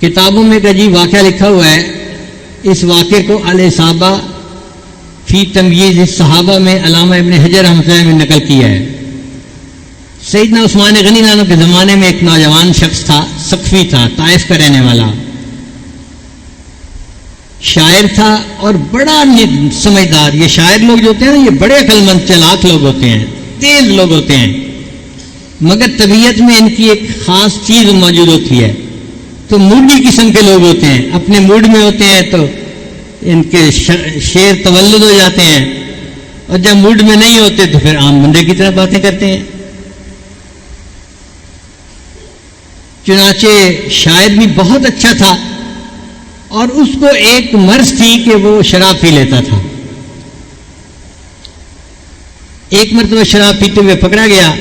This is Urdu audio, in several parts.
کتابوں میں ایک عجیب واقعہ لکھا ہوا ہے. اس واقعے کو الاصابہ فی تمییز الصحابہ میں علامہ ابن حجر رحمۃ اللہ نے نقل کیا ہے. سیدنا عثمان غنی نانو کے زمانے میں ایک نوجوان شخص تھا، سقفی تھا، طائف کا رہنے والا، شاعر تھا اور بڑا سمجھدار. یہ شاعر لوگ جو ہوتے ہیں نا، یہ بڑے عقل مند چلاک لوگ ہوتے ہیں، تیز لوگ ہوتے ہیں، مگر طبیعت میں ان کی ایک خاص چیز موجود ہوتی ہے. تو موڈی قسم کے لوگ ہوتے ہیں، اپنے موڈ میں ہوتے ہیں تو ان کے شعر تولد ہو جاتے ہیں، اور جب موڈ میں نہیں ہوتے تو پھر عام بندے کی طرح باتیں کرتے ہیں. چنانچہ شاعر بھی بہت اچھا تھا، اور اس کو ایک مرض تھی کہ وہ شراب پی لیتا تھا. ایک مرتبہ شراب پیتے ہوئے پکڑا گیا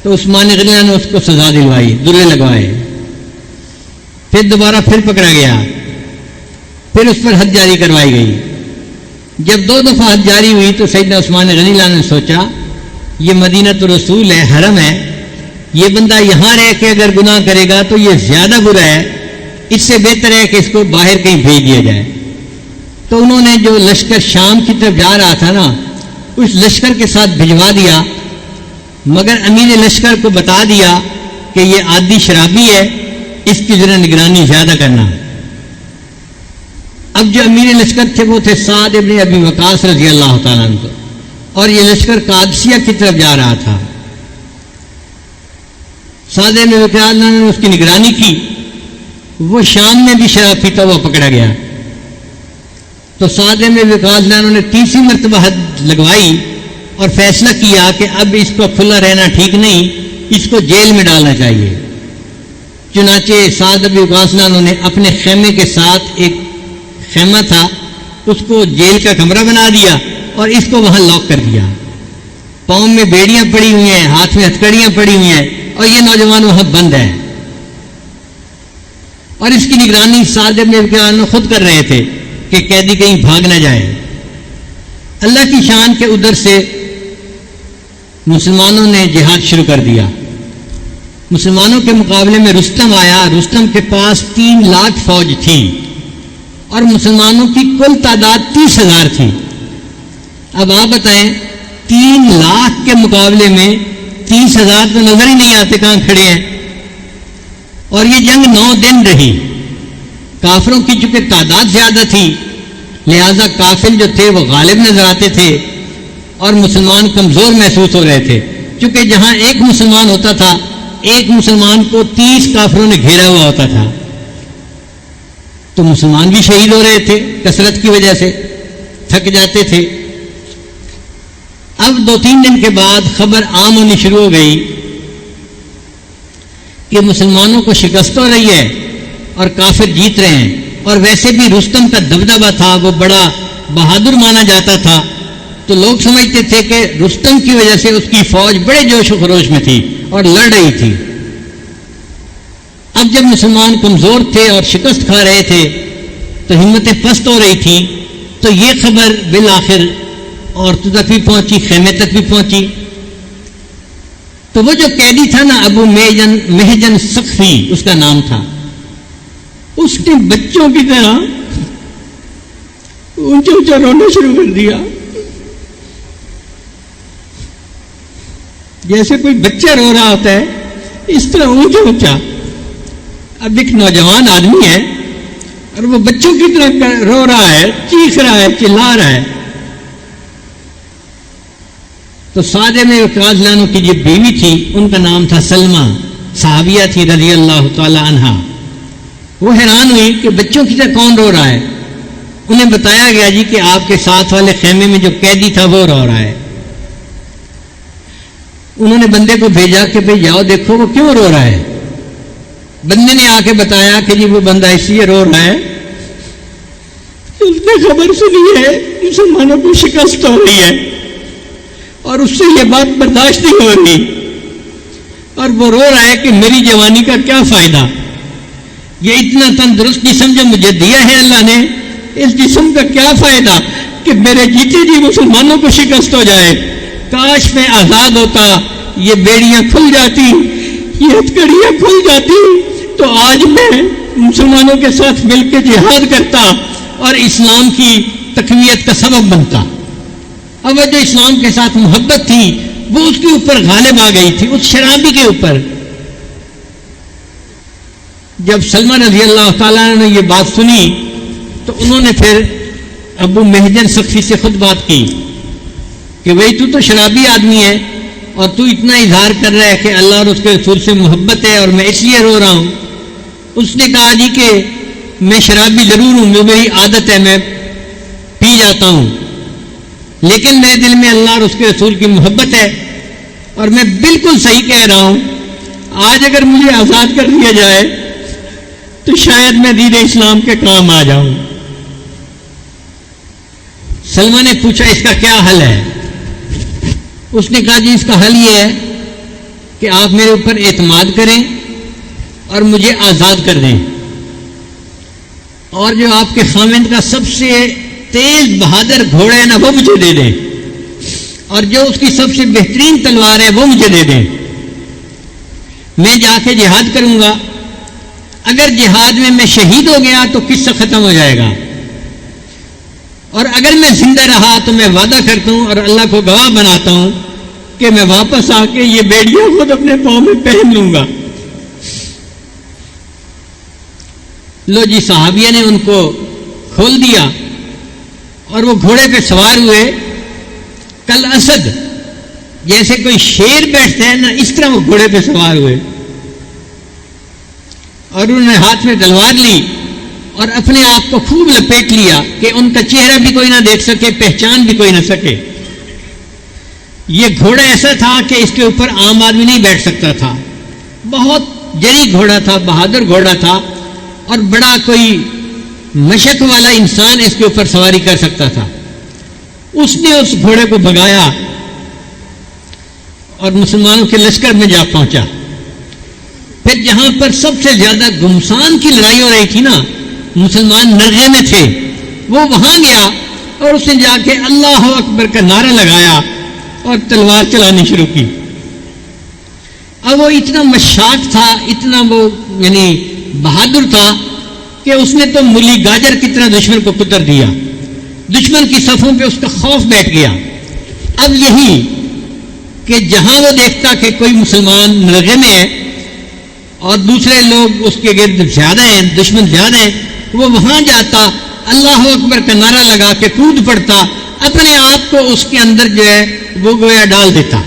تو عثمان غنی نے اس کو سزا دلوائی، درے لگوائے. پھر دوبارہ پھر پکڑا گیا، پھر اس پر حد جاری کروائی گئی. جب 2 دفعہ حد جاری ہوئی تو سیدنا عثمان غنی نے سوچا یہ مدینہ الرسول ہے، حرم ہے، یہ بندہ یہاں رہ کے اگر گناہ کرے گا تو یہ زیادہ برا ہے، اس سے بہتر ہے کہ اس کو باہر کہیں بھیج دیا جائے. تو انہوں نے جو لشکر شام کی طرف جا رہا تھا نا، اس لشکر کے ساتھ بھجوا دیا، مگر امیر لشکر کو بتا دیا کہ یہ عادی شرابی ہے، اس کی ذرا نگرانی زیادہ کرنا. اب جو امیر لشکر تھے وہ تھے سعد ابن ابی وقاص رضی اللہ تعالیٰ عنہ، اور یہ لشکر قادسیہ کی طرف جا رہا تھا. سعد ابن ابی وقاص نے اس کی نگرانی کی. وہ شام میں بھی شراب پیتا ہوا پکڑا گیا تو سعد ابن ابی وقاص نے تیسری مرتبہ حد لگوائی اور فیصلہ کیا کہ اب اس کو کھلا رہنا ٹھیک نہیں، اس کو جیل میں ڈالنا چاہیے. چنانچہ سعد ابن ابی وقاص نے اپنے خیمے کے ساتھ ایک خیمہ تھا، اس کو جیل کا کمرہ بنا دیا اور اس کو وہاں لاک کر دیا. پاؤں میں بیڑیاں پڑی ہوئی ہیں، ہاتھ میں ہتھکڑیاں پڑی ہوئی ہیں، اور یہ نوجوان وہاں بند ہے. اور اس کی نگرانی سعد ابن ابی وقاص خود کر رہے تھے کہ قیدی کہیں بھاگ نہ جائے. اللہ کی شان کے ادھر سے مسلمانوں نے جہاد شروع کر دیا. مسلمانوں کے مقابلے میں رستم آیا. رستم کے پاس 3 لاکھ فوج تھی اور مسلمانوں کی کل تعداد 30,000 تھی. اب آپ بتائیں 3 لاکھ کے مقابلے میں 30,000 تو نظر ہی نہیں آتے کہاں کھڑے ہیں. اور یہ جنگ 9 دن رہی. کافروں کی چونکہ تعداد زیادہ تھی لہذا کافر جو تھے وہ غالب نظر آتے تھے اور مسلمان کمزور محسوس ہو رہے تھے. چونکہ جہاں ایک مسلمان ہوتا تھا، ایک مسلمان کو 30 کافروں نے گھیرا ہوا ہوتا تھا، تو مسلمان بھی شہید ہو رہے تھے کثرت کی وجہ سے، تھک جاتے تھے. اب 2-3 دن کے بعد خبر عام ہونی شروع ہو گئی کہ مسلمانوں کو شکست ہو رہی ہے اور کافر جیت رہے ہیں. اور ویسے بھی رستم کا دبدبہ تھا، وہ بڑا بہادر مانا جاتا تھا، تو لوگ سمجھتے تھے کہ رستم کی وجہ سے اس کی فوج بڑے جوش و خروش میں تھی اور لڑ رہی تھی. اب جب مسلمان کمزور تھے اور شکست کھا رہے تھے تو ہمتیں پست ہو رہی تھی. تو یہ خبر بالآخر عورتوں تک بھی پہنچی، خیمے تک بھی پہنچی. تو وہ جو قیدی تھا نا، ابو محجن سقفی اس کا نام تھا، اس نے بچوں کی طرح اونچا اونچا رونا شروع کر دیا، جیسے کوئی بچہ رو رہا ہوتا ہے اس طرح اونچا اونچا. اب ایک نوجوان آدمی ہے اور وہ بچوں کی طرح رو رہا ہے، چیخ رہا ہے، چلا رہا ہے. تو سعد ابن وقاص کی جو بیوی تھی ان کا نام تھا سلمہ، صحابیہ تھی رضی اللہ تعالی عنہا. وہ حیران ہوئی کہ بچوں کی طرح کون رو رہا ہے. انہیں بتایا گیا جی کہ آپ کے ساتھ والے خیمے میں جو قیدی تھا وہ رو رہا ہے. انہوں نے بندے کو بھیجا کہ بھئی جاؤ دیکھو وہ کیوں رو رہا ہے. بندے نے آ کے بتایا کہ جی وہ بندہ اس لیے رو رہا ہے، اس نے خبر سنی ہے مسلمانوں کو شکست ہو رہی ہے اور اس سے یہ بات برداشت نہیں ہو رہی، اور وہ رو رہا ہے کہ میری جوانی کا کیا فائدہ، یہ اتنا تندرست جسم جو مجھے دیا ہے اللہ نے، اس جسم کا کیا فائدہ کہ میرے جیتے جی مسلمانوں کو شکست ہو جائے. کاش میں آزاد ہوتا، یہ بیڑیاں کھل جاتی، یہ ہتھکڑیاں کھل جاتی، تو آج میں مسلمانوں کے ساتھ مل کے جہاد کرتا اور اسلام کی تقویت کا سبب بنتا. اب جو اسلام کے ساتھ محبت تھی وہ اس کے اوپر غالب آ گئی تھی، اس شرابی کے اوپر. جب سلمہ رضی اللہ تعالیٰ نے یہ بات سنی تو انہوں نے پھر ابو محجن سخفی سے خود بات کی کہ بھائی تو شرابی آدمی ہے اور تو اتنا اظہار کر رہا ہے کہ اللہ اور اس کے رسول سے محبت ہے اور میں اس لیے رو رہا ہوں. اس نے کہا جی کہ میں شرابی ضرور ہوں، میری عادت ہے، میں پی جاتا ہوں، لیکن میرے دل میں اللہ اور اس کے رسول کی محبت ہے اور میں بالکل صحیح کہہ رہا ہوں. آج اگر مجھے آزاد کر دیا جائے تو شاید میں دین اسلام کے کام آ جاؤں. سلمہ نے پوچھا اس کا کیا حل ہے؟ اس نے کہا جی اس کا حل یہ ہے کہ آپ میرے اوپر اعتماد کریں اور مجھے آزاد کر دیں، اور جو آپ کے خاوند کا سب سے تیز بہادر گھوڑا ہے نا وہ مجھے دے دیں، اور جو اس کی سب سے بہترین تلوار ہے وہ مجھے دے دیں. میں جا کے جہاد کروں گا. اگر جہاد میں شہید ہو گیا تو قصہ ختم ہو جائے گا، اور اگر میں زندہ رہا تو میں وعدہ کرتا ہوں اور اللہ کو گواہ بناتا ہوں کہ میں واپس آ کے یہ بیڑیاں خود اپنے پاؤں میں پہن لوں گا. لو جی صحابیہ نے ان کو کھول دیا اور وہ گھوڑے پہ سوار ہوئے. کل اسد جیسے کوئی شیر بیٹھتا ہے نا اس طرح وہ گھوڑے پہ سوار ہوئے اور انہوں نے ہاتھ میں تلوار لی اور اپنے آپ کو خوب لپیٹ لیا کہ ان کا چہرہ بھی کوئی نہ دیکھ سکے، پہچان بھی کوئی نہ سکے. یہ گھوڑا ایسا تھا کہ اس کے اوپر عام آدمی نہیں بیٹھ سکتا تھا. بہت جری گھوڑا تھا، بہادر گھوڑا تھا، اور بڑا کوئی مشق والا انسان اس کے اوپر سواری کر سکتا تھا. اس نے اس گھوڑے کو بھگایا اور مسلمانوں کے لشکر میں جا پہنچا. پھر جہاں پر سب سے زیادہ گمسان کی لڑائی ہو رہی تھی نا، مسلمان نرغے میں تھے، وہ وہاں گیا اور اس نے جا کے اللہ اکبر کا نعرہ لگایا اور تلوار چلانی شروع کی. اب وہ اتنا مشاق تھا، اتنا وہ یعنی بہادر تھا کہ اس نے تو ملی گاجر کی طرح دشمن کو کتر دیا. دشمن کی صفوں پہ اس کا خوف بیٹھ گیا. اب یہی کہ جہاں وہ دیکھتا کہ کوئی مسلمان نرغے میں ہے اور دوسرے لوگ اس کے گرد زیادہ ہیں، دشمن زیادہ ہیں، وہ وہاں جاتا، اللہ اکبر کا نعرہ لگا کے کود پڑتا، اپنے آپ کو اس کے اندر جو ہے وہ گویا ڈال دیتا.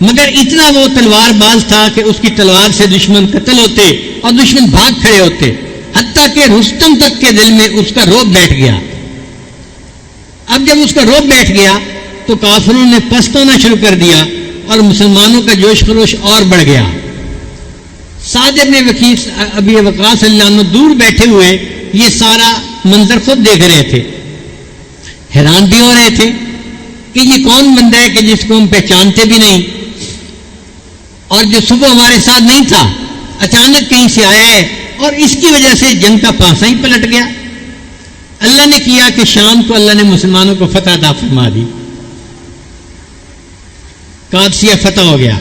مگر اتنا وہ تلوار باز تھا کہ اس کی تلوار سے دشمن قتل ہوتے اور دشمن بھاگ کھڑے ہوتے، حتیٰ کہ رستم تک کے دل میں اس کا رعب بیٹھ گیا. اب جب اس کا رعب بیٹھ گیا تو کافروں نے پست ہونا شروع کر دیا اور مسلمانوں کا جوش خروش اور بڑھ گیا. سعد بن ابی وقاص اللہ عنہ دور بیٹھے ہوئے یہ سارا منظر خود دیکھ رہے تھے، حیران بھی ہو رہے تھے کہ یہ کون بندہ ہے کہ جس کو ہم پہچانتے بھی نہیں، اور جو صبح ہمارے ساتھ نہیں تھا اچانک کہیں سے آیا ہے اور اس کی وجہ سے جنگ کا پانسا ہی پلٹ گیا. اللہ نے کیا کہ شام کو اللہ نے مسلمانوں کو فتح عطا فرما دی، قادسیہ فتح ہو گیا.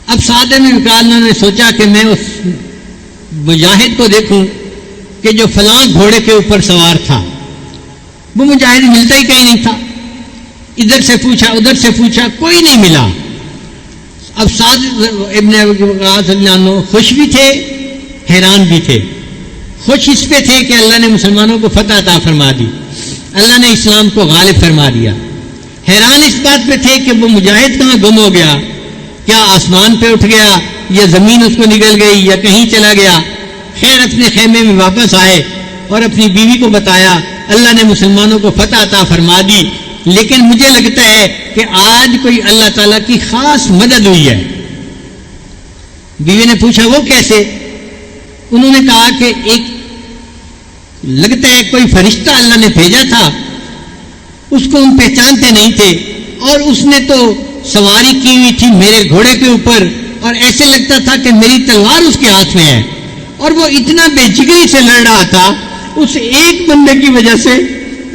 اب سعد بن وقاص نے سوچا کہ میں اس مجاہد کو دیکھوں کہ جو فلاں گھوڑے کے اوپر سوار تھا. وہ مجاہد ملتا ہی کہیں نہیں تھا. ادھر سے پوچھا ادھر سے پوچھا، کوئی نہیں ملا. اب سعد ابن وقاص خوش بھی تھے حیران بھی تھے. خوش اس پہ تھے کہ اللہ نے مسلمانوں کو فتح عطا فرما دی، اللہ نے اسلام کو غالب فرما دیا. حیران اس بات پہ تھے کہ وہ مجاہد کہاں گم ہو گیا، کیا آسمان پہ اٹھ گیا یا زمین اس کو نگل گئی یا کہیں چلا گیا. خیر اپنے خیمے میں واپس آئے اور اپنی بیوی کو بتایا اللہ نے مسلمانوں کو فتح عطا فرما دی، لیکن مجھے لگتا ہے کہ آج کوئی اللہ تعالیٰ کی خاص مدد ہوئی ہے. بیوی نے پوچھا وہ کیسے؟ انہوں نے کہا کہ ایک لگتا ہے کوئی فرشتہ اللہ نے بھیجا تھا، اس کو ہم پہچانتے نہیں تھے، اور اس نے تو سواری کی ہوئی تھی میرے گھوڑے کے اوپر اور ایسے لگتا تھا کہ میری تلوار اس کے ہاتھ میں ہے، اور وہ اتنا بے جگری سے لڑ رہا تھا. اس ایک بندے کی وجہ سے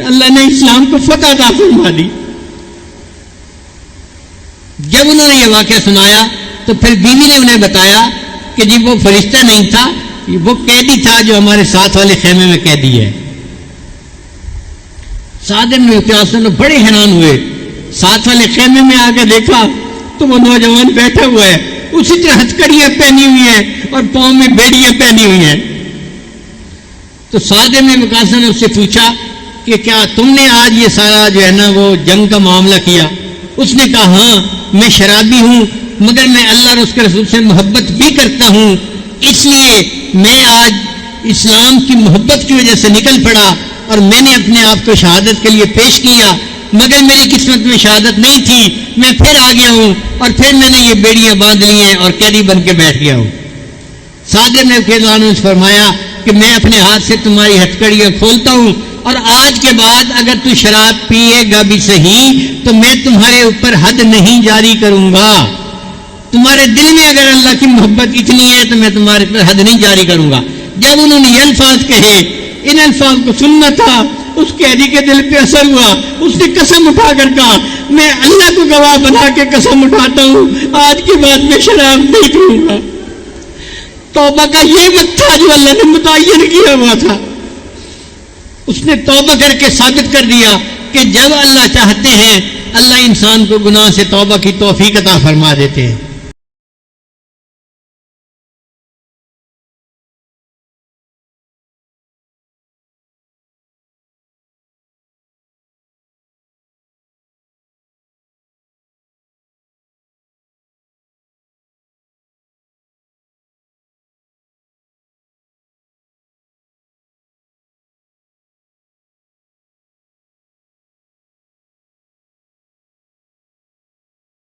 اللہ نے اسلام کو فتح عطا فرما دی. جب انہوں نے یہ واقعہ سنایا تو پھر بیوی نے انہیں بتایا کہ جی وہ فرشتہ نہیں تھا، وہ قیدی تھا جو ہمارے ساتھ والے خیمے میں قیدی ہے۔ سعد بن وقاص بڑے حیران ہوئے، ساتھ والے خیمے میں آ کے دیکھا تو وہ نوجوان بیٹھا ہوا ہے، اسی طرح ہتھکڑیاں پہنی ہوئی ہیں اور پاؤں میں بیڑیاں پہنی ہوئی ہیں۔ تو سعد بن وقاص نے اس سے پوچھا کہ کیا تم نے آج یہ سارا جو ہے نا وہ جنگ کا معاملہ کیا؟ اس نے کہا ہاں، میں شرابی ہوں مگر میں اللہ اور اس کے رسول سے محبت بھی کرتا ہوں، اس لیے میں آج اسلام کی محبت کی وجہ سے نکل پڑا اور میں نے اپنے آپ کو شہادت کے لیے پیش کیا، مگر میری قسمت میں شہادت نہیں تھی، میں پھر آ گیا ہوں اور پھر میں نے یہ بیڑیاں باندھ لی ہیں اور قیدی بن کے بیٹھ گیا ہوں۔ سعد بن وقاص نے فرمایا کہ میں اپنے ہاتھ سے تمہاری ہتھکڑیاں کھولتا ہوں اور آج کے بعد اگر تو شراب پیے گا بھی صحیح تو میں تمہارے اوپر حد نہیں جاری کروں گا، تمہارے دل میں اگر اللہ کی محبت اتنی ہے تو میں تمہارے پر حد نہیں جاری کروں گا۔ جب انہوں نے یہ الفاظ کہے، ان الفاظ کو سننا تھا، اس قیدی کے دل پہ اثر ہوا، اس نے قسم اٹھا کر کہا میں اللہ کو گواہ بنا کے قسم اٹھاتا ہوں آج کے بعد میں شراب نہیں پیوں گا۔ توبہ کا یہ وقت تھا جو اللہ نے متعین کیا ہوا تھا، اس نے توبہ کر کے ثابت کر دیا کہ جب اللہ چاہتے ہیں اللہ انسان کو گناہ سے توبہ کی توفیق عطا فرما دیتے ہیں۔